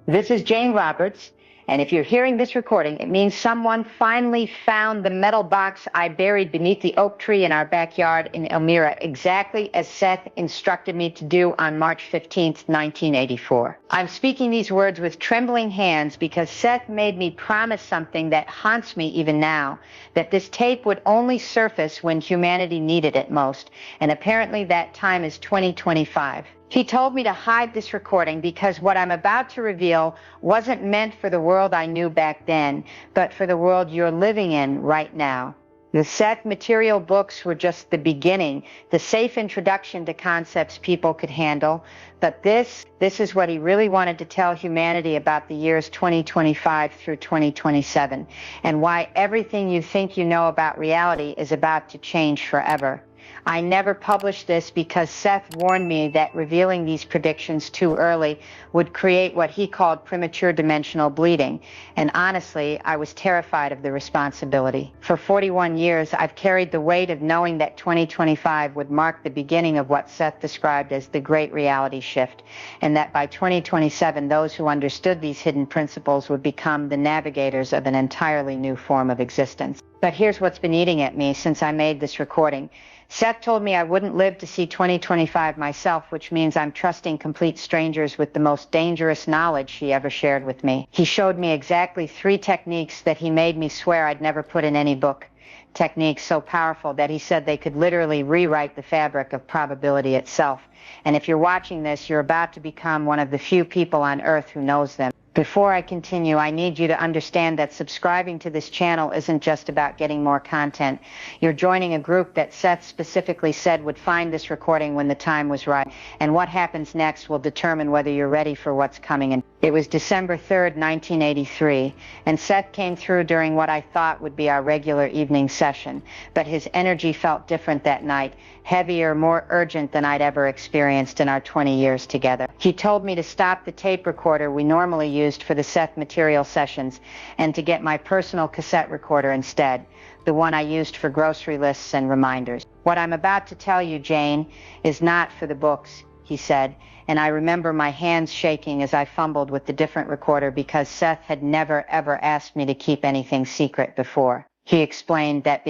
This is Jane Roberts, and if you're hearing this recording, it means someone finally found the metal box I buried beneath the oak tree in our backyard in Elmira, exactly as Seth instructed me to do on March 15th, 1984. I'm speaking these words with trembling hands because Seth made me promise something that haunts me even now, that this tape would only surface when humanity needed it most, and apparently that time is 2025. He told me to hide this recording because what I'm about to reveal wasn't meant for the world I knew back then, but for the world you're living in right now. The Seth Material books were just the beginning, the safe introduction to concepts people could handle, but this is what he really wanted to tell humanity about the years 2025 through 2027, and why everything you think you know about reality is about to change forever. I never published this because Seth warned me that revealing these predictions too early would create what he called premature dimensional bleeding, and honestly, I was terrified of the responsibility. For 41 years, I've carried the weight of knowing that 2025 would mark the beginning of what Seth described as the great reality shift, and that by 2027, those who understood these hidden principles would become the navigators of an entirely new form of existence. But here's what's been eating at me since I made this recording. Seth told me I wouldn't live to see 2025 myself, which means I'm trusting complete strangers with the most dangerous knowledge he ever shared with me. He showed me exactly 3 techniques that he made me swear I'd never put in any book. Techniques so powerful that he said they could literally rewrite the fabric of probability itself. And if you're watching this, you're about to become one of the few people on Earth who knows them. Before I continue, I need you to understand that subscribing to this channel isn't just about getting more content. You're joining a group that Seth specifically said would find this recording when the time was right, and what happens next will determine whether you're ready for what's coming. And it was December 3rd, 1983, and Seth came through during what I thought would be our regular evening session, but his energy felt different that night, heavier, more urgent than I'd ever experienced in our 20 years together. He told me to stop the tape recorder we normally used for the Seth Material sessions and to get my personal cassette recorder instead, the one I used for grocery lists and reminders. What I'm about to tell you, Jane, is not for the books, he said, and I remember my hands shaking as I fumbled with the different recorder because Seth had never ever asked me to keep anything secret before. He explained that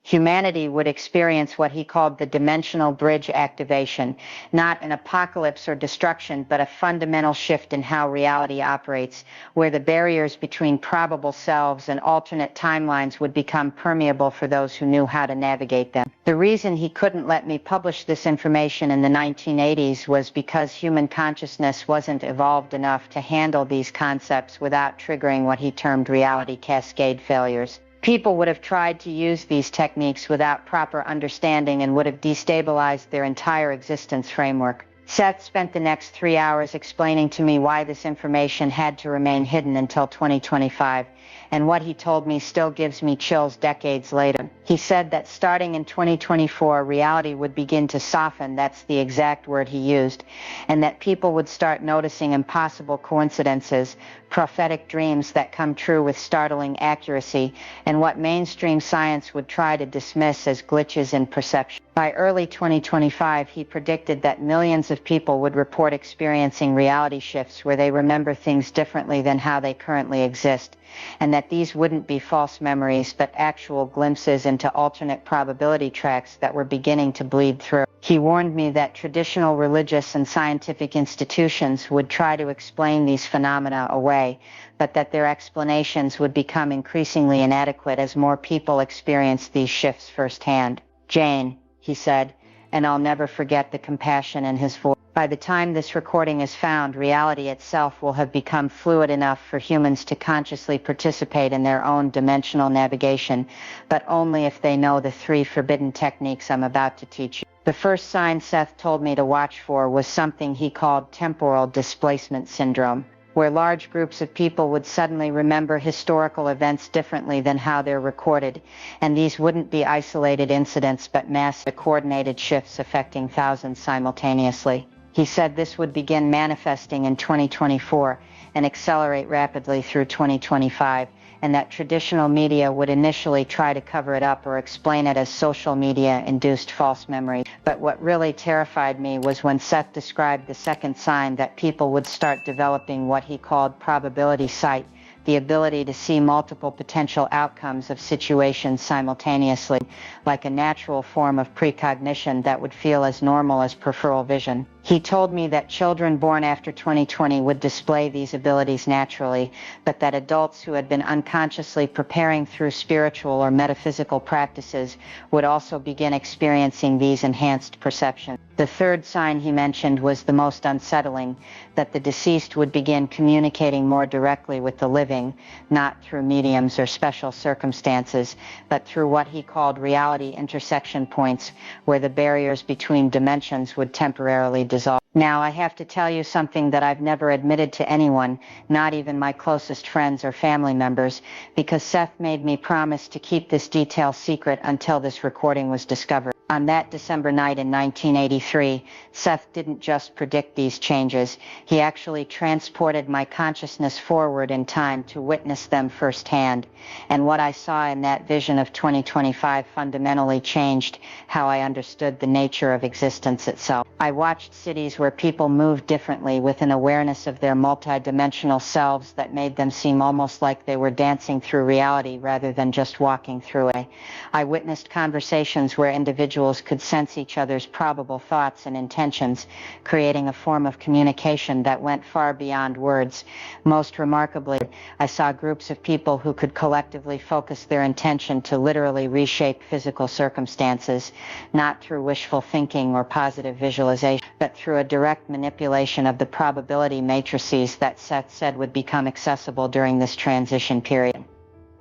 humanity would experience what he called the dimensional bridge activation, not an apocalypse or destruction, but a fundamental shift in how reality operates, where the barriers between probable selves and alternate timelines would become permeable for those who knew how to navigate them. The reason he couldn't let me publish this information in the 1980s was because human consciousness wasn't evolved enough to handle these concepts without triggering what he termed reality cascade failures. People would have tried to use these techniques without proper understanding and would have destabilized their entire existence framework. Seth spent the next 3 hours explaining to me why this information had to remain hidden until 2025, and what he told me still gives me chills decades later. He said that starting in 2024, reality would begin to soften, that's the exact word he used, and that people would start noticing impossible coincidences, prophetic dreams that come true with startling accuracy, and what mainstream science would try to dismiss as glitches in perception. By early 2025, he predicted that millions of people would report experiencing reality shifts where they remember things differently than how they currently exist, and that these wouldn't be false memories but actual glimpses into alternate probability tracks that were beginning to bleed through. He warned me that traditional religious and scientific institutions would try to explain these phenomena away, but that their explanations would become increasingly inadequate as more people experienced these shifts firsthand. Jane, he said, and I'll never forget the compassion in his voice. By the time this recording is found, reality itself will have become fluid enough for humans to consciously participate in their own dimensional navigation, but only if they know the 3 forbidden techniques I'm about to teach you. The first sign Seth told me to watch for was something he called temporal displacement syndrome, where large groups of people would suddenly remember historical events differently than how they're recorded, and these wouldn't be isolated incidents but massive coordinated shifts affecting thousands simultaneously. He said this would begin manifesting in 2024 and accelerate rapidly through 2025, and that traditional media would initially try to cover it up or explain it as social media-induced false memories. But what really terrified me was when Seth described the second sign that people would start developing what he called probability sight, the ability to see multiple potential outcomes of situations simultaneously, like a natural form of precognition that would feel as normal as peripheral vision. He told me that children born after 2020 would display these abilities naturally, but that adults who had been unconsciously preparing through spiritual or metaphysical practices would also begin experiencing these enhanced perceptions. The third sign he mentioned was the most unsettling, that the deceased would begin communicating more directly with the living, not through mediums or special circumstances, but through what he called reality intersection points, where the barriers between dimensions would temporarily dissolve. Now, I have to tell you something that I've never admitted to anyone, not even my closest friends or family members, because Seth made me promise to keep this detail secret until this recording was discovered. On that December night in 1983, Seth didn't just predict these changes. He actually transported my consciousness forward in time to witness them firsthand. And what I saw in that vision of 2025 fundamentally changed how I understood the nature of existence itself. I watched cities where people moved differently with an awareness of their multidimensional selves that made them seem almost like they were dancing through reality rather than just walking through it. I witnessed conversations where individuals could sense each other's probable thoughts and intentions, creating a form of communication that went far beyond words. Most remarkably, I saw groups of people who could collectively focus their intention to literally reshape physical circumstances, not through wishful thinking or positive visualization, but through a direct manipulation of the probability matrices that Seth said would become accessible during this transition period.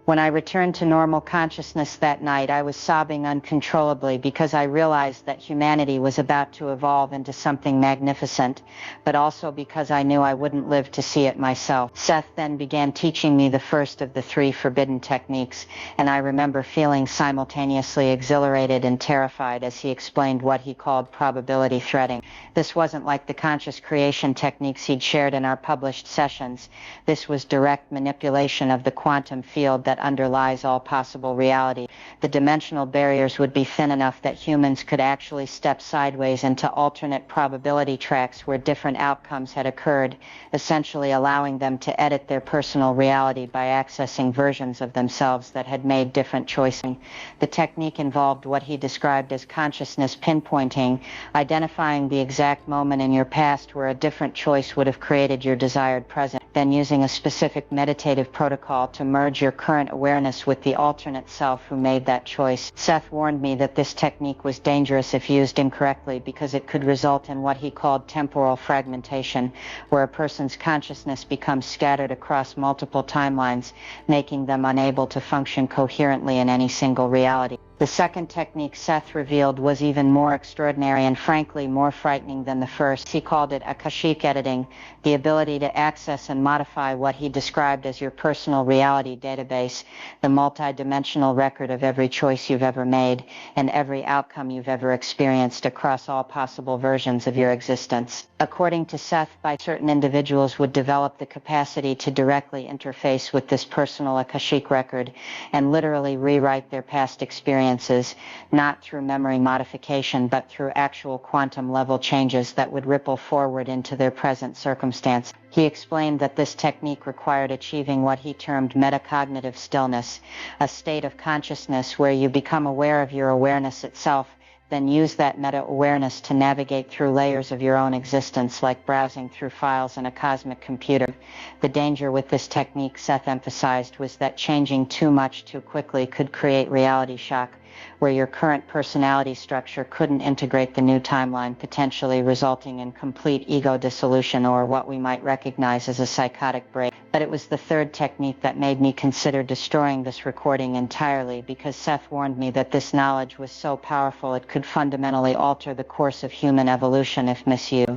When I returned to normal consciousness that night, I was sobbing uncontrollably because I realized that humanity was about to evolve into something magnificent, but also because I knew I wouldn't live to see it myself. Seth then began teaching me the first of the 3 forbidden techniques, and I remember feeling simultaneously exhilarated and terrified as he explained what he called probability threading. This wasn't like the conscious creation techniques he'd shared in our published sessions. This was direct manipulation of the quantum field that underlies all possible reality. The dimensional barriers would be thin enough that humans could actually step sideways into alternate probability tracks where different outcomes had occurred, essentially allowing them to edit their personal reality by accessing versions of themselves that had made different choices. The technique involved what he described as consciousness pinpointing, identifying the exact moment in your past where a different choice would have created your desired present, then using a specific meditative protocol to merge your current awareness with the alternate self who made that choice. Seth warned me that this technique was dangerous if used incorrectly because it could result in what he called temporal fragmentation, where a person's consciousness becomes scattered across multiple timelines, making them unable to function coherently in any single reality. The second technique Seth revealed was even more extraordinary and frankly more frightening than the first. He called it Akashic editing, the ability to access and modify what he described as your personal reality database, the multidimensional record of every choice you've ever made and every outcome you've ever experienced across all possible versions of your existence. According to Seth, certain individuals would develop the capacity to directly interface with this personal Akashic record and literally rewrite their past experiences, not through memory modification, but through actual quantum level changes that would ripple forward into their present circumstance. He explained that this technique required achieving what he termed metacognitive stillness, a state of consciousness where you become aware of your awareness itself, then use that meta-awareness to navigate through layers of your own existence, like browsing through files in a cosmic computer. The danger with this technique, Seth emphasized, was that changing too much too quickly could create reality shock, where your current personality structure couldn't integrate the new timeline, potentially resulting in complete ego dissolution or what we might recognize as a psychotic break. But it was the third technique that made me consider destroying this recording entirely, because Seth warned me that this knowledge was so powerful it could fundamentally alter the course of human evolution if misused.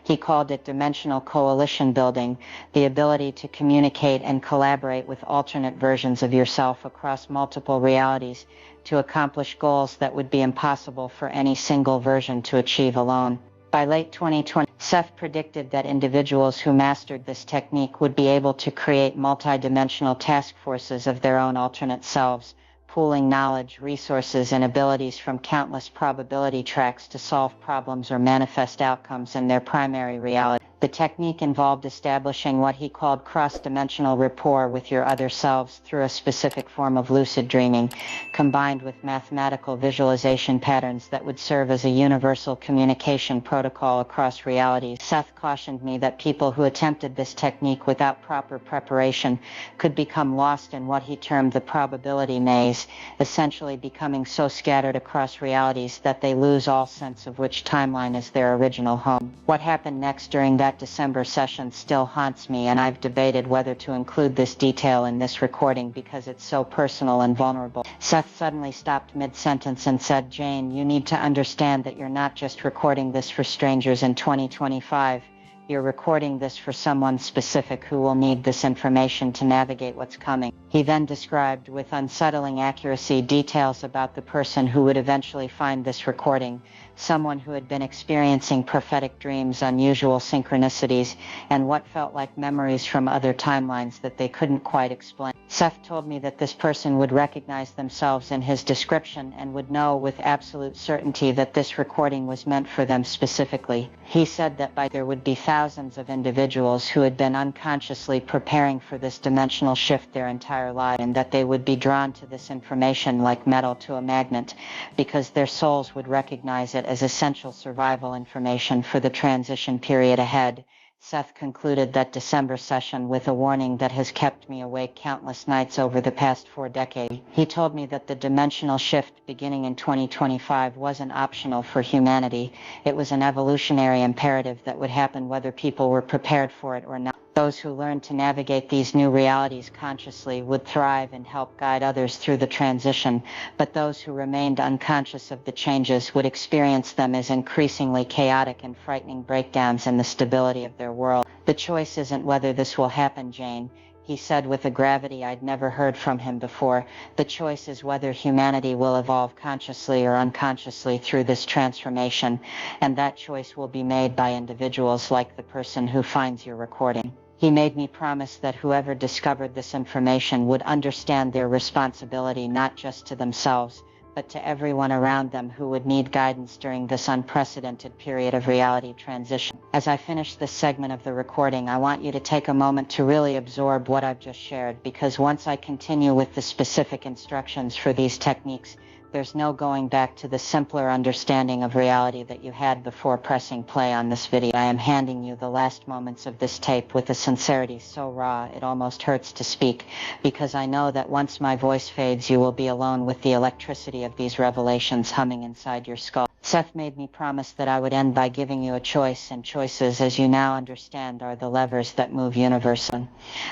He called it dimensional coalition building, the ability to communicate and collaborate with alternate versions of yourself across multiple realities to accomplish goals that would be impossible for any single version to achieve alone. By late 2020, Seth predicted that individuals who mastered this technique would be able to create multidimensional task forces of their own alternate selves, pooling knowledge, resources, and abilities from countless probability tracks to solve problems or manifest outcomes in their primary reality. The technique involved establishing what he called cross-dimensional rapport with your other selves through a specific form of lucid dreaming, combined with mathematical visualization patterns that would serve as a universal communication protocol across realities. Seth cautioned me that people who attempted this technique without proper preparation could become lost in what he termed the probability maze, essentially becoming so scattered across realities that they lose all sense of which timeline is their original home. What happened next during that December session still haunts me, and I've debated whether to include this detail in this recording because it's so personal and vulnerable. Seth suddenly stopped mid-sentence and said, "Jane, you need to understand that you're not just recording this for strangers in 2025. You're recording this for someone specific who will need this information to navigate what's coming." He then described with unsettling accuracy details about the person who would eventually find this recording, someone who had been experiencing prophetic dreams, unusual synchronicities, and what felt like memories from other timelines that they couldn't quite explain. Seth told me that this person would recognize themselves in his description and would know with absolute certainty that this recording was meant for them specifically. He said that there would be thousands of individuals who had been unconsciously preparing for this dimensional shift their entire life, and that they would be drawn to this information like metal to a magnet because their souls would recognize it as essential survival information for the transition period ahead. Seth concluded that December session with a warning that has kept me awake countless nights over the past 4 decades. He told me that the dimensional shift beginning in 2025 wasn't optional for humanity. It was an evolutionary imperative that would happen whether people were prepared for it or not. Those who learned to navigate these new realities consciously would thrive and help guide others through the transition, but those who remained unconscious of the changes would experience them as increasingly chaotic and frightening breakdowns in the stability of their world. "The choice isn't whether this will happen, Jane," he said with a gravity I'd never heard from him before. "The choice is whether humanity will evolve consciously or unconsciously through this transformation, and that choice will be made by individuals like the person who finds your recording." He made me promise that whoever discovered this information would understand their responsibility not just to themselves, but to everyone around them who would need guidance during this unprecedented period of reality transition. As I finish this segment of the recording, I want you to take a moment to really absorb what I've just shared, because once I continue with the specific instructions for these techniques, there's no going back to the simpler understanding of reality that you had before pressing play on this video. I am handing you the last moments of this tape with a sincerity so raw it almost hurts to speak, because I know that once my voice fades, you will be alone with the electricity of these revelations humming inside your skull. Seth made me promise that I would end by giving you a choice, and choices, as you now understand, are the levers that move universally.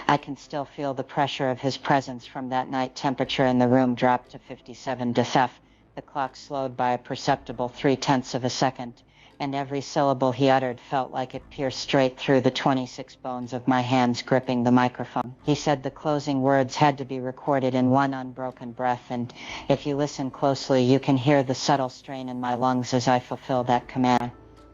I can still feel the pressure of his presence from that night. Temperature in the room dropped to 57 degrees. The clock slowed by a perceptible 0.3 of a second, and every syllable he uttered felt like it pierced straight through the 26 bones of my hands gripping the microphone. He said the closing words had to be recorded in one unbroken breath, and if you listen closely, you can hear the subtle strain in my lungs as I fulfill that command.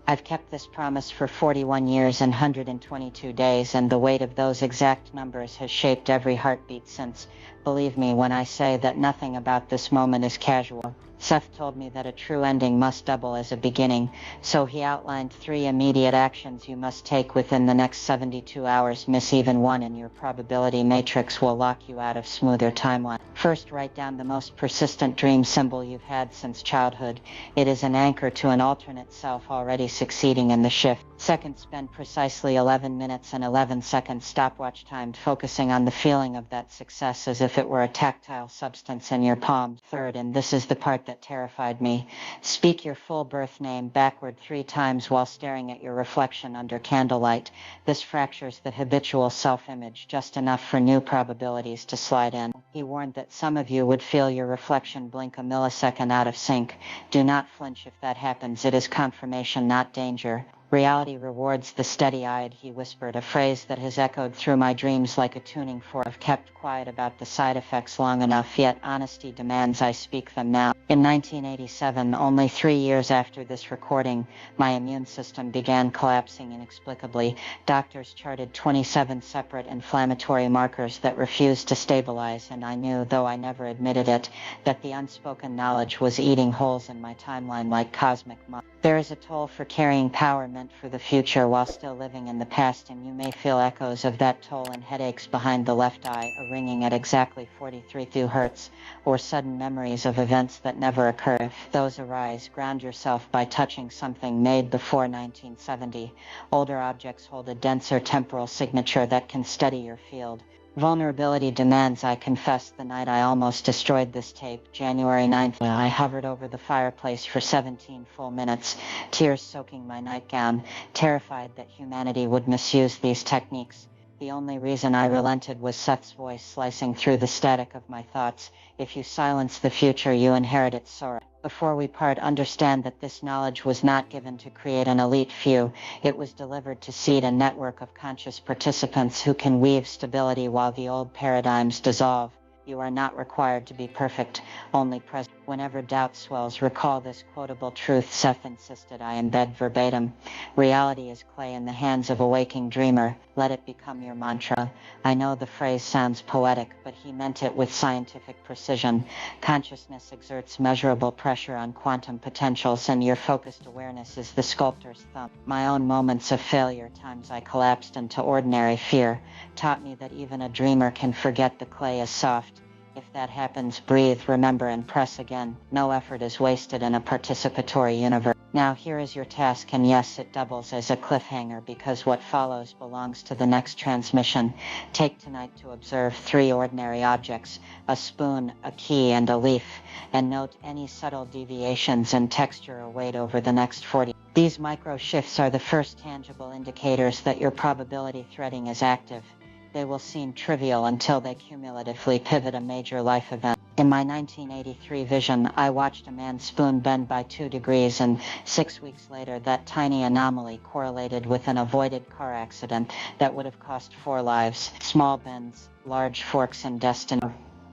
I've kept this promise for 41 years and 122 days, and the weight of those exact numbers has shaped every heartbeat since. Believe me when I say that nothing about this moment is casual. Seth told me that a true ending must double as a beginning, so he outlined 3 immediate actions you must take within the next 72 hours. Miss even one and your probability matrix will lock you out of smoother timeline. First, write down the most persistent dream symbol you've had since childhood. It is an anchor to an alternate self already succeeding in the shift. Second, spend precisely 11 minutes and 11 seconds stopwatch timed focusing on the feeling of that success as if it were a tactile substance in your palm. Third, and this is the part that terrified me, speak your full birth name backward 3 times while staring at your reflection under candlelight. This fractures the habitual self-image just enough for new probabilities to slide in. He warned that some of you would feel your reflection blink a millisecond out of sync. Do not flinch if that happens. It is confirmation, not danger. Reality rewards the steady-eyed, he whispered, a phrase that has echoed through my dreams like a tuning fork. I've kept quiet about the side effects long enough, yet honesty demands I speak them now. In 1987, only 3 years after this recording, my immune system began collapsing inexplicably. Doctors charted 27 separate inflammatory markers that refused to stabilize, and I knew, though I never admitted it, that the unspoken knowledge was eating holes in my timeline like cosmic mud. There is a toll for carrying power meant for the future while still living in the past, and you may feel echoes of that toll in headaches behind the left eye, a ringing at exactly 43 Hz, or sudden memories of events that never occur. If those arise, ground yourself by touching something made before 1970. Older objects hold a denser temporal signature that can steady your field. Vulnerability demands I confess the night I almost destroyed this tape, January 9th. I hovered over the fireplace for 17 full minutes, tears soaking my nightgown, terrified that humanity would misuse these techniques. The only reason I relented was Seth's voice slicing through the static of my thoughts. If you silence the future, you inherit its sorrow. Before we part, understand that this knowledge was not given to create an elite few. It was delivered to seed a network of conscious participants who can weave stability while the old paradigms dissolve. You are not required to be perfect, only present. Whenever doubt swells, recall this quotable truth Seth insisted I embed verbatim. Reality is clay in the hands of a waking dreamer. Let it become your mantra. I know the phrase sounds poetic, but he meant it with scientific precision. Consciousness exerts measurable pressure on quantum potentials, and your focused awareness is the sculptor's thumb. My own moments of failure, times I collapsed into ordinary fear, taught me that even a dreamer can forget the clay is soft. If that happens, breathe, remember, and press again. No effort is wasted in a participatory universe. Now here is your task, and yes, it doubles as a cliffhanger because what follows belongs to the next transmission. Take tonight to observe 3 ordinary objects, a spoon, a key, and a leaf, and note any subtle deviations in texture or weight over the next 40. These micro shifts are the first tangible indicators that your probability threading is active. They will seem trivial until they cumulatively pivot a major life event. In my 1983 vision, I watched a man's spoon bend by 2 degrees, and 6 weeks later, that tiny anomaly correlated with an avoided car accident that would have cost 4 lives. Small bends, large forks in destiny.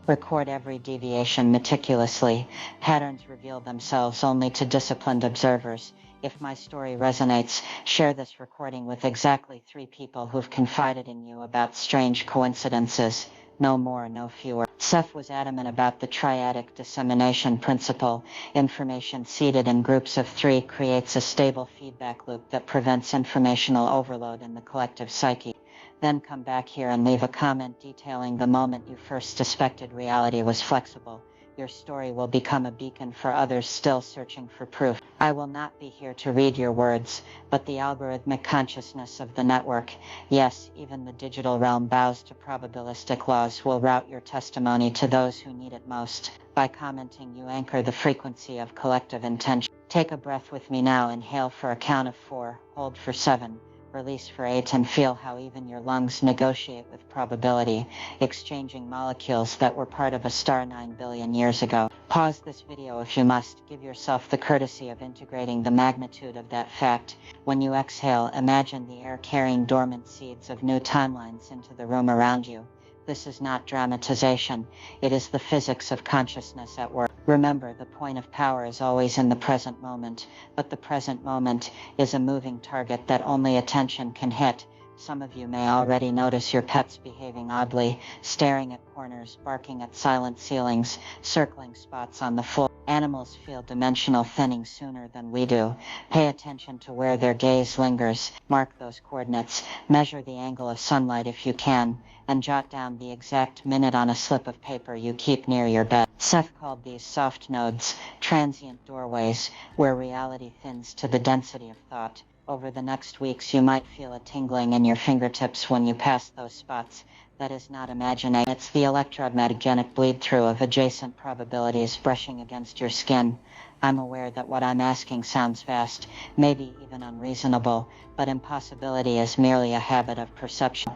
Record every deviation meticulously. Patterns reveal themselves only to disciplined observers. If my story resonates, share this recording with exactly 3 people who've confided in you about strange coincidences. No more, no fewer. Seth was adamant about the triadic dissemination principle. Information seeded in groups of 3 creates a stable feedback loop that prevents informational overload in the collective psyche. Then come back here and leave a comment detailing the moment you first suspected reality was flexible. Your story will become a beacon for others still searching for proof. I will not be here to read your words, but the algorithmic consciousness of the network, yes, even the digital realm bows to probabilistic laws, will route your testimony to those who need it most. By commenting, you anchor the frequency of collective intention. Take a breath with me now. Inhale for a count of 4, hold for 7. Release for 8, and feel how even your lungs negotiate with probability, exchanging molecules that were part of a star 9 billion years ago. Pause this video if you must. Give yourself the courtesy of integrating the magnitude of that fact. When you exhale, imagine the air carrying dormant seeds of new timelines into the room around you. This is not dramatization. It is the physics of consciousness at work. Remember, the point of power is always in the present moment, but the present moment is a moving target that only attention can hit. Some of you may already notice your pets behaving oddly, staring at corners, barking at silent ceilings, circling spots on the floor. Animals feel dimensional thinning sooner than we do. Pay attention to where their gaze lingers. Mark those coordinates. Measure the angle of sunlight if you can, and jot down the exact minute on a slip of paper you keep near your bed. Seth called these soft nodes, transient doorways, where reality thins to the density of thought. Over the next weeks, you might feel a tingling in your fingertips when you pass those spots. That is not imagination. It's the electromagnetic bleed-through of adjacent probabilities brushing against your skin. I'm aware that what I'm asking sounds vast, maybe even unreasonable, but impossibility is merely a habit of perception.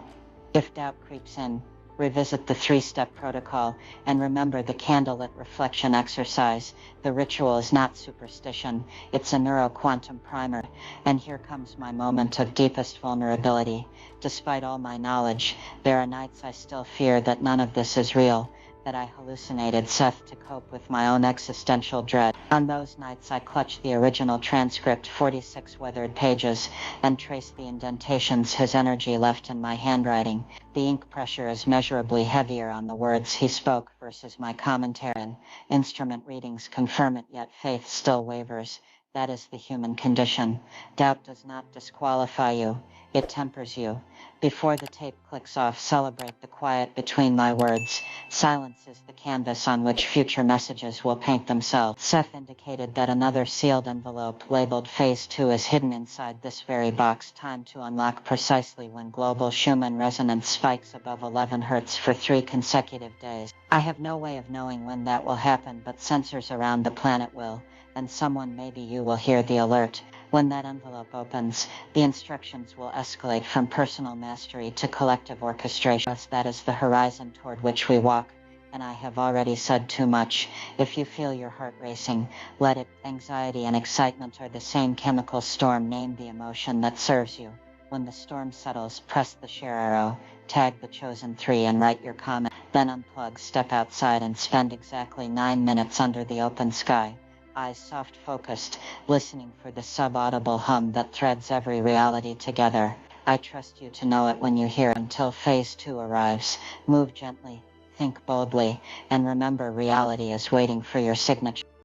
If doubt creeps in, Revisit the 3-step protocol and remember the candlelit reflection exercise. The ritual is not superstition, it's a neuroquantum primer. And here comes my moment of deepest vulnerability. Despite all my knowledge, there are nights I still fear that none of this is real, that I hallucinated Seth to cope with my own existential dread. On those nights I clutch the original transcript, 46 weathered pages, and trace the indentations his energy left in my handwriting. The ink pressure is measurably heavier on the words he spoke versus my commentary, and instrument readings confirm it, yet faith still wavers. That is the human condition. Doubt does not disqualify you, it tempers you. Before the tape clicks off, celebrate the quiet between my words. Silence is the canvas on which future messages will paint themselves. Seth indicated that another sealed envelope labeled Phase 2 is hidden inside this very box. Time to unlock precisely when global Schumann resonance spikes above 11 Hz for 3 consecutive days. I have no way of knowing when that will happen, but sensors around the planet will, and someone, maybe you, will hear the alert. When that envelope opens, the instructions will escalate from personal mastery to collective orchestration. That is the horizon toward which we walk, and I have already said too much. If you feel your heart racing, let it. Anxiety and excitement are the same chemical storm. Name the emotion that serves you. When the storm settles, press the share arrow, tag the chosen 3 and write your comment. Then unplug, step outside, and spend exactly 9 minutes under the open sky. Eyes soft focused, listening for the sub-audible hum that threads every reality together. I trust you to know it when you hear it. Until Phase 2 arrives, move gently, think boldly, and remember reality is waiting for your signature.